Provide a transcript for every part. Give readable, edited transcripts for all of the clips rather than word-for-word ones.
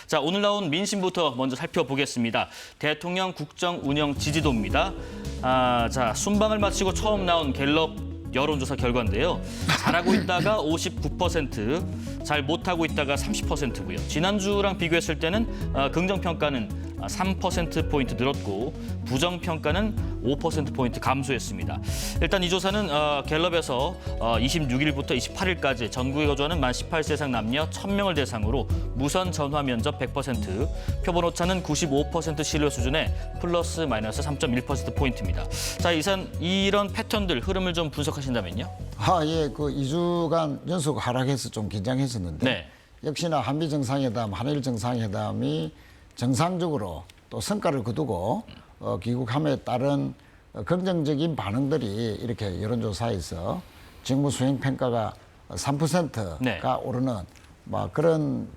자, 오늘 나온 민심부터 먼저 살펴보겠습니다. 대통령 국정 운영 지지도입니다. 자, 순방을 마치고 처음 나온 갤럽 여론조사 결과인데요. 잘하고 있다가 59%, 잘 못하고 있다가 30%고요. 지난주랑 비교했을 때는 긍정평가는 3%포인트 늘었고 부정평가는 5%포인트 감소했습니다. 일단 이 조사는 갤럽에서 26일부터 28일까지 전국에 거주하는 만 18세 이상 남녀 1,000명을 대상으로 무선 전화 면접 100%, 표본 오차는 95% 신뢰 수준의 플러스 마이너스 3.1%포인트입니다. 자, 이런 패턴들, 흐름을 좀 분석하신다면요? 예, 그 2주간 연속 하락해서 좀 긴장했었는데 네. 역시나 한미 정상회담, 한일 정상회담이 정상적으로 또 성과를 거두고 귀국함에 따른 긍정적인 반응들이 이렇게 여론조사에서 직무 수행 평가가 3%가 네. 오르는 그런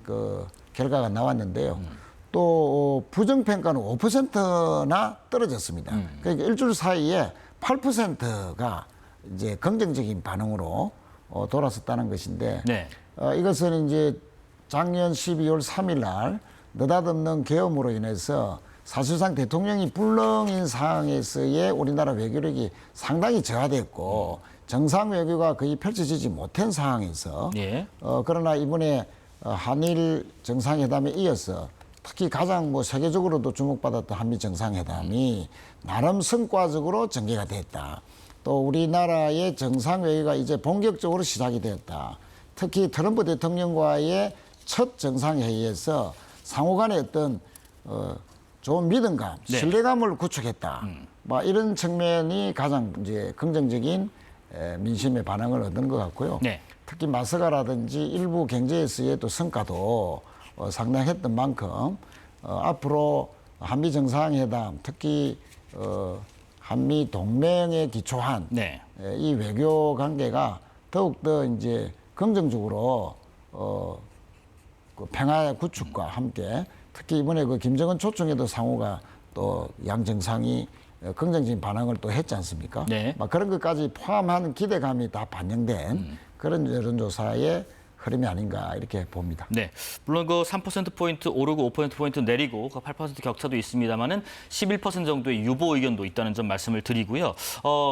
결과가 나왔는데요. 또 부정평가는 5%나 떨어졌습니다. 그러니까 일주일 사이에 8%가 이제 긍정적인 반응으로 돌아섰다는 것인데 네. 이것은 이제 작년 12월 3일 날 느닷없는 계엄으로 인해서 사실상 대통령이 불능인 상황에서의 우리나라 외교력이 상당히 저하됐고 정상 외교가 거의 펼쳐지지 못한 상황에서 예. 그러나 이번에 한일 정상회담에 이어서 특히 가장 세계적으로도 주목받았던 한미 정상회담이 나름 성과적으로 전개가 됐다. 또 우리나라의 정상 외교가 이제 본격적으로 시작이 되었다. 특히 트럼프 대통령과의 첫 정상회의에서 상호 간의 어떤 좋은 믿음감, 네. 신뢰감을 구축했다. 이런 측면이 가장 이제 긍정적인 민심의 반응을 얻은 것 같고요. 네. 특히 마스가라든지 일부 경제에서의 또 성과도 상당했던 만큼 앞으로 한미 정상회담, 특히 한미 동맹에 기초한 네. 이 외교 관계가 더욱더 이제 긍정적으로 그 평화 구축과 함께 특히 이번에 그 김정은 초청에도 상호가 또 양 정상이 긍정적인 반응을 또 했지 않습니까? 네. 그런 것까지 포함한 기대감이 다 반영된 그런 여론조사의 흐름이 아닌가 이렇게 봅니다. 네, 물론 그 3%포인트 오르고 5%포인트 내리고 그 8% 격차도 있습니다만은 11% 정도의 유보 의견도 있다는 점 말씀을 드리고요.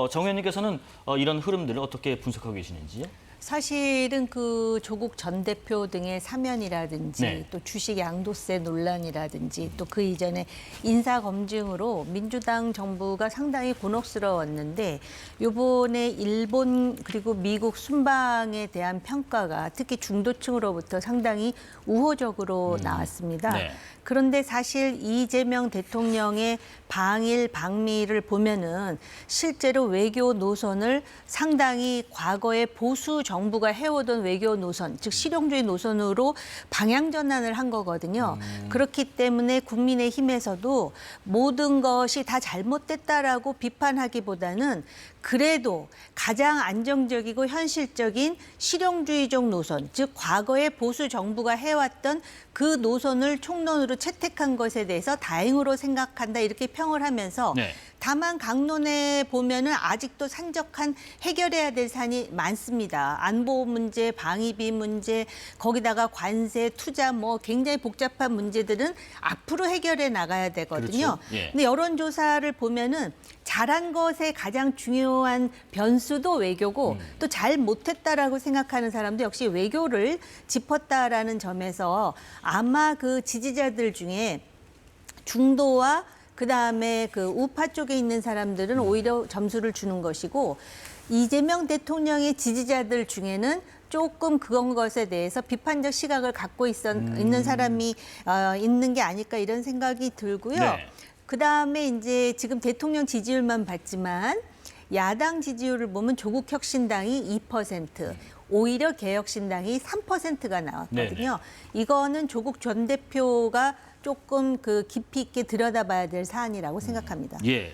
정 의원님께서는 이런 흐름들을 어떻게 분석하고 계시는지요? 사실은 그 조국 전 대표 등의 사면이라든지 네. 또 주식 양도세 논란이라든지 또 그 이전에 인사 검증으로 민주당 정부가 상당히 곤혹스러웠는데 요번에 일본 그리고 미국 순방에 대한 평가가 특히 중도층으로부터 상당히 우호적으로 나왔습니다. 네. 그런데 사실 이재명 대통령의 방일 방미를 보면은 실제로 외교 노선을 상당히 과거의 보수 정부가 해오던 외교 노선, 즉 실용주의 노선으로 방향 전환을 한 거거든요. 그렇기 때문에 국민의힘에서도 모든 것이 다 잘못됐다라고 비판하기보다는 그래도 가장 안정적이고 현실적인 실용주의적 노선, 즉 과거의 보수 정부가 해왔던 그 노선을 총론으로 채택한 것에 대해서 다행으로 생각한다 이렇게 평을 하면서 네. 다만 강론에 보면은 아직도 산적한 해결해야 될 사안이 많습니다. 안보 문제, 방위비 문제, 거기다가 관세, 투자 굉장히 복잡한 문제들은 앞으로 해결해 나가야 되거든요. 그렇죠. 예. 근데 여론조사를 보면은 잘한 것의 가장 중요한 변수도 외교고 또 잘 못했다라고 생각하는 사람도 역시 외교를 짚었다라는 점에서 아마 그 지지자들 중에 중도와 그다음에 그 우파 쪽에 있는 사람들은 오히려 점수를 주는 것이고 이재명 대통령의 지지자들 중에는 조금 그런 것에 대해서 비판적 시각을 갖고 있는 사람이 있는 게 아닐까 이런 생각이 들고요. 네. 그다음에 이제 지금 대통령 지지율만 봤지만 야당 지지율을 보면 조국 혁신당이 2%, 오히려 개혁신당이 3%가 나왔거든요. 네네. 이거는 조국 전 대표가 조금 그 깊이 있게 들여다봐야 될 사안이라고 생각합니다. 예.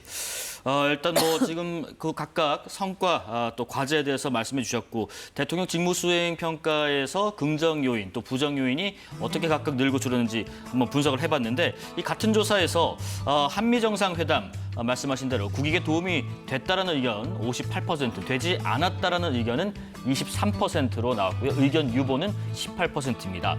일단 지금 그 각각 성과 또 과제에 대해서 말씀해 주셨고 대통령 직무수행 평가에서 긍정 요인 또 부정 요인이 어떻게 각각 늘고 줄었는지 한번 분석을 해봤는데 이 같은 조사에서 한미 정상회담 말씀하신 대로 국익에 도움이 됐다라는 의견 58%, 되지 않았다라는 의견은 23%로 나왔고요. 의견 유보는 18%입니다.